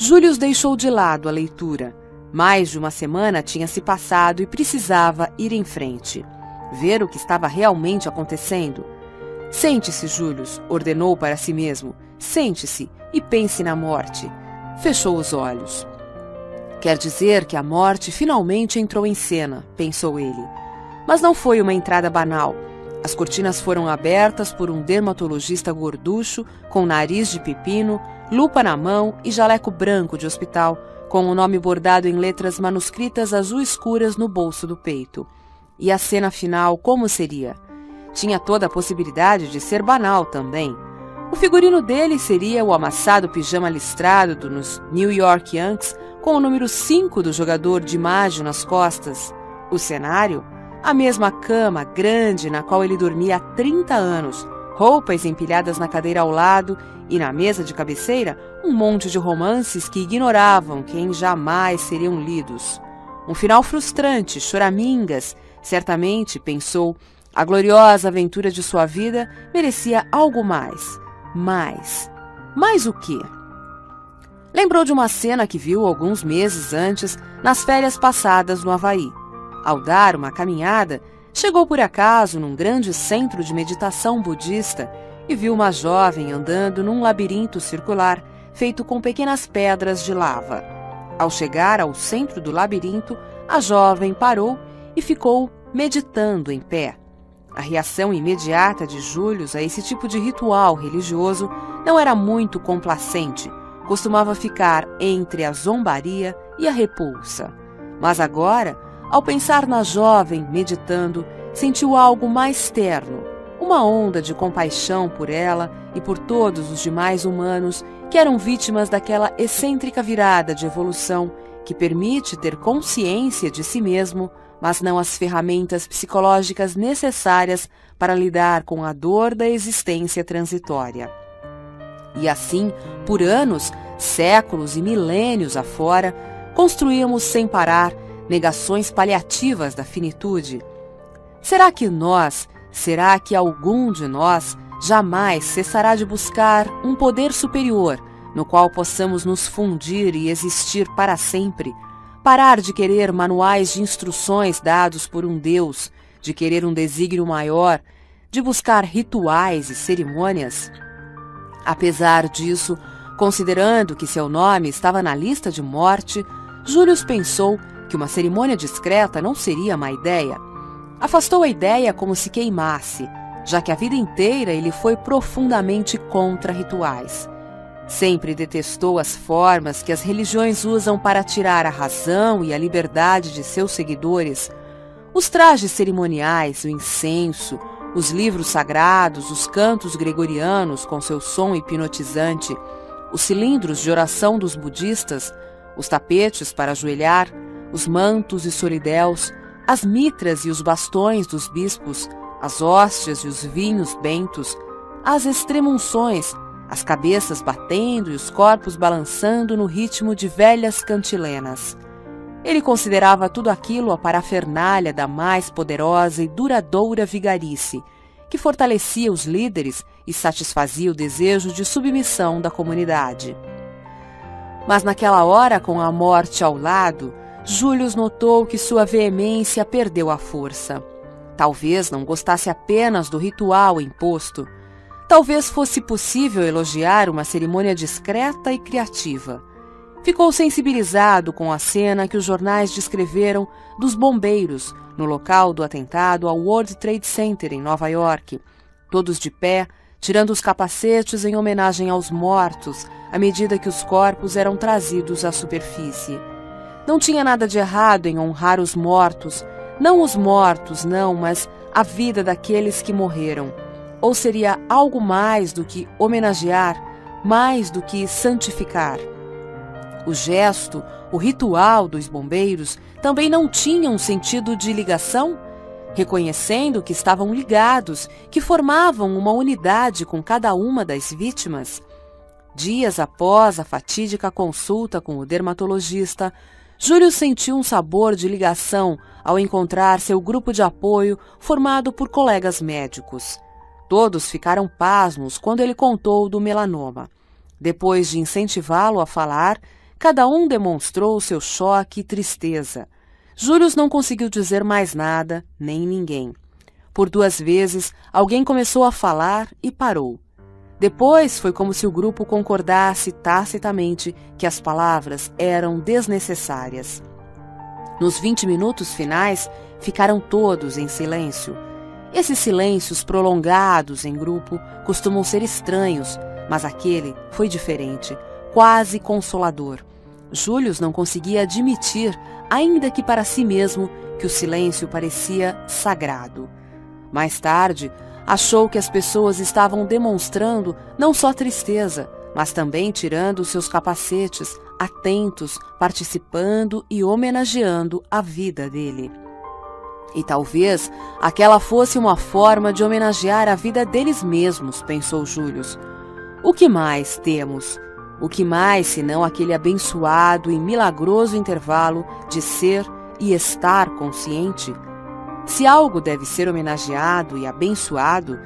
Július deixou de lado a leitura. Mais de uma semana tinha se passado e precisava ir em frente, ver o que estava realmente acontecendo. Sente-se, Július, ordenou para si mesmo. Sente-se e pense na morte. Fechou os olhos. Quer dizer que a morte finalmente entrou em cena, pensou ele. Mas não foi uma entrada banal. As cortinas foram abertas por um dermatologista gorducho, com nariz de pepino, lupa na mão e jaleco branco de hospital, com o nome bordado em letras manuscritas azul escuras no bolso do peito. E a cena final como seria? Tinha toda a possibilidade de ser banal também. O figurino dele seria o amassado pijama listrado dos New York Yankees, com o número 5 do jogador DiMaggio nas costas. O cenário? A mesma cama grande na qual ele dormia há 30 anos, roupas empilhadas na cadeira ao lado e na mesa de cabeceira um monte de romances que ignoravam quem jamais seriam lidos. Um final frustrante, choramingas. Certamente, pensou, a gloriosa aventura de sua vida merecia algo mais. Mais o quê? Lembrou de uma cena que viu alguns meses antes nas férias passadas no Havaí. Ao dar uma caminhada, chegou por acaso num grande centro de meditação budista e viu uma jovem andando num labirinto circular feito com pequenas pedras de lava. Ao chegar ao centro do labirinto, a jovem parou e ficou meditando em pé. A reação imediata de Július a esse tipo de ritual religioso não era muito complacente. Costumava ficar entre a zombaria e a repulsa. Mas agora, ao pensar na jovem meditando, sentiu algo mais terno, uma onda de compaixão por ela e por todos os demais humanos que eram vítimas daquela excêntrica virada de evolução que permite ter consciência de si mesmo, mas não as ferramentas psicológicas necessárias para lidar com a dor da existência transitória. E assim, por anos, séculos e milênios afora, construíamos sem parar negações paliativas da finitude. Será que algum de nós jamais cessará de buscar um poder superior no qual possamos nos fundir e existir para sempre? Parar de querer manuais de instruções dados por um Deus, de querer um desígnio maior, de buscar rituais e cerimônias? Apesar disso, considerando que seu nome estava na lista de morte, Július pensou que uma cerimônia discreta não seria má ideia. Afastou a ideia como se queimasse, já que a vida inteira ele foi profundamente contra rituais. Sempre detestou as formas que as religiões usam para tirar a razão e a liberdade de seus seguidores. Os trajes cerimoniais, o incenso, os livros sagrados, os cantos gregorianos com seu som hipnotizante, os cilindros de oração dos budistas, os tapetes para ajoelhar, os mantos e solidéus, as mitras e os bastões dos bispos, as hóstias e os vinhos bentos, as extremunções, as cabeças batendo e os corpos balançando no ritmo de velhas cantilenas. Ele considerava tudo aquilo a parafernália da mais poderosa e duradoura vigarice, que fortalecia os líderes e satisfazia o desejo de submissão da comunidade. Mas naquela hora, com a morte ao lado, Július notou que sua veemência perdeu a força. Talvez não gostasse apenas do ritual imposto. Talvez fosse possível elogiar uma cerimônia discreta e criativa. Ficou sensibilizado com a cena que os jornais descreveram dos bombeiros no local do atentado ao World Trade Center em Nova York, todos de pé, tirando os capacetes em homenagem aos mortos, à medida que os corpos eram trazidos à superfície. Não tinha nada de errado em honrar os mortos, não, mas a vida daqueles que morreram. Ou seria algo mais do que homenagear, mais do que santificar. O gesto, o ritual dos bombeiros também não tinha um sentido de ligação, reconhecendo que estavam ligados, que formavam uma unidade com cada uma das vítimas. Dias após a fatídica consulta com o dermatologista, Júlio sentiu um sabor de ligação ao encontrar seu grupo de apoio formado por colegas médicos. Todos ficaram pasmos quando ele contou do melanoma. Depois de incentivá-lo a falar, cada um demonstrou seu choque e tristeza. Július não conseguiu dizer mais nada, nem ninguém. Por 2 vezes, alguém começou a falar e parou. Depois foi como se o grupo concordasse tacitamente que as palavras eram desnecessárias. Nos 20 minutos finais, ficaram todos em silêncio. Esses silêncios prolongados em grupo costumam ser estranhos, mas aquele foi diferente, quase consolador. Július não conseguia admitir, ainda que para si mesmo, que o silêncio parecia sagrado. Mais tarde, achou que as pessoas estavam demonstrando não só tristeza, mas também tirando seus capacetes, atentos, participando e homenageando a vida dele. E talvez aquela fosse uma forma de homenagear a vida deles mesmos, pensou Július. O que mais temos? O que mais senão aquele abençoado e milagroso intervalo de ser e estar consciente? Se algo deve ser homenageado e abençoado,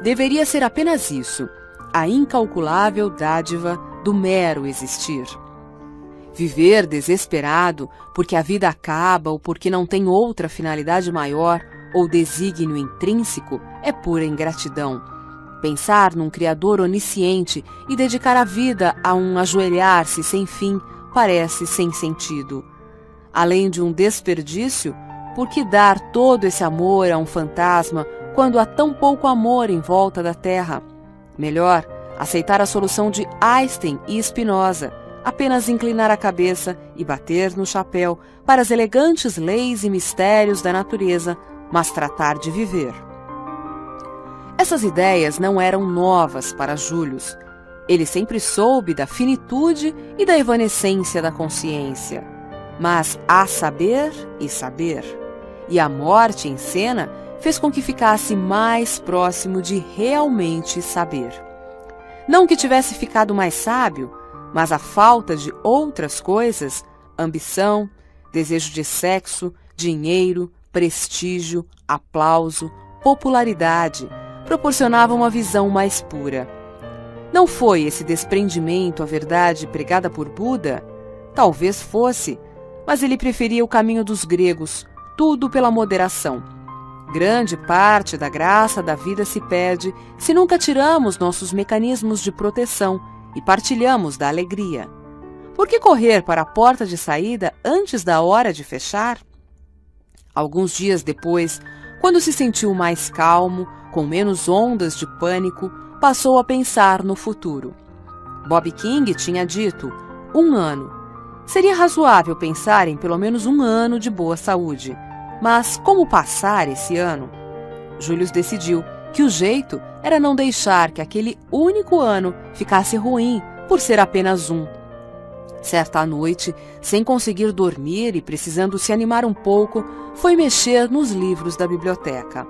deveria ser apenas isso, a incalculável dádiva do mero existir. Viver desesperado porque a vida acaba ou porque não tem outra finalidade maior ou desígnio intrínseco é pura ingratidão. Pensar num Criador onisciente e dedicar a vida a um ajoelhar-se sem fim parece sem sentido. Além de um desperdício, por que dar todo esse amor a um fantasma quando há tão pouco amor em volta da Terra? Melhor, aceitar a solução de Einstein e Spinoza, apenas inclinar a cabeça e bater no chapéu para as elegantes leis e mistérios da natureza, mas tratar de viver. Essas ideias não eram novas para Július. Ele sempre soube da finitude e da evanescência da consciência. Mas há saber e saber. E a morte em cena fez com que ficasse mais próximo de realmente saber. Não que tivesse ficado mais sábio, mas a falta de outras coisas, ambição, desejo de sexo, dinheiro, prestígio, aplauso, popularidade, proporcionava uma visão mais pura. Não foi esse desprendimento a verdade pregada por Buda? Talvez fosse, mas ele preferia o caminho dos gregos, tudo pela moderação. Grande parte da graça da vida se perde se nunca tiramos nossos mecanismos de proteção e partilhamos da alegria. Por que correr para a porta de saída antes da hora de fechar? Alguns dias depois, quando se sentiu mais calmo, com menos ondas de pânico, passou a pensar no futuro. Bob King tinha dito 1 ano. Seria razoável pensar em pelo menos 1 ano de boa saúde. Mas como passar esse ano? Július decidiu que o jeito era não deixar que aquele único ano ficasse ruim por ser apenas um. Certa noite, sem conseguir dormir e precisando se animar um pouco, foi mexer nos livros da biblioteca.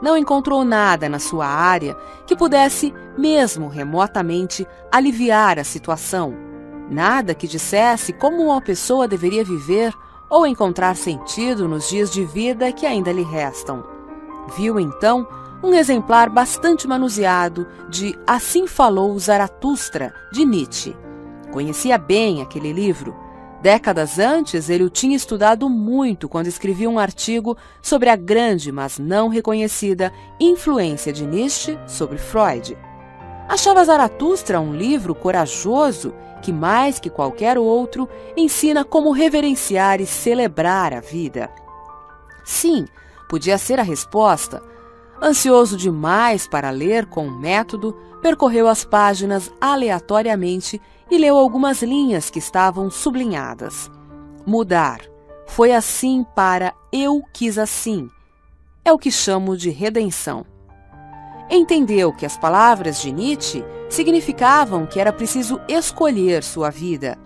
Não encontrou nada na sua área que pudesse, mesmo remotamente, aliviar a situação. Nada que dissesse como uma pessoa deveria viver ou encontrar sentido nos dias de vida que ainda lhe restam. Viu, então, um exemplar bastante manuseado de Assim Falou Zaratustra, de Nietzsche. Conhecia bem aquele livro. Décadas antes, ele o tinha estudado muito quando escrevia um artigo sobre a grande, mas não reconhecida, influência de Nietzsche sobre Freud. Achava Zaratustra um livro corajoso que, mais que qualquer outro, ensina como reverenciar e celebrar a vida. Sim, podia ser a resposta. Ansioso demais para ler com método, percorreu as páginas aleatoriamente e leu algumas linhas que estavam sublinhadas. Mudar. Foi assim para eu quis assim. É o que chamo de redenção. Entendeu que as palavras de Nietzsche significavam que era preciso escolher sua vida.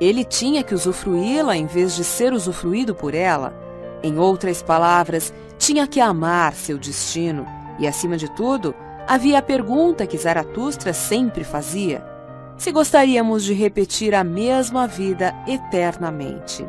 Ele tinha que usufruí-la em vez de ser usufruído por ela. Em outras palavras, tinha que amar seu destino. E, acima de tudo, havia a pergunta que Zaratustra sempre fazia: se gostaríamos de repetir a mesma vida eternamente.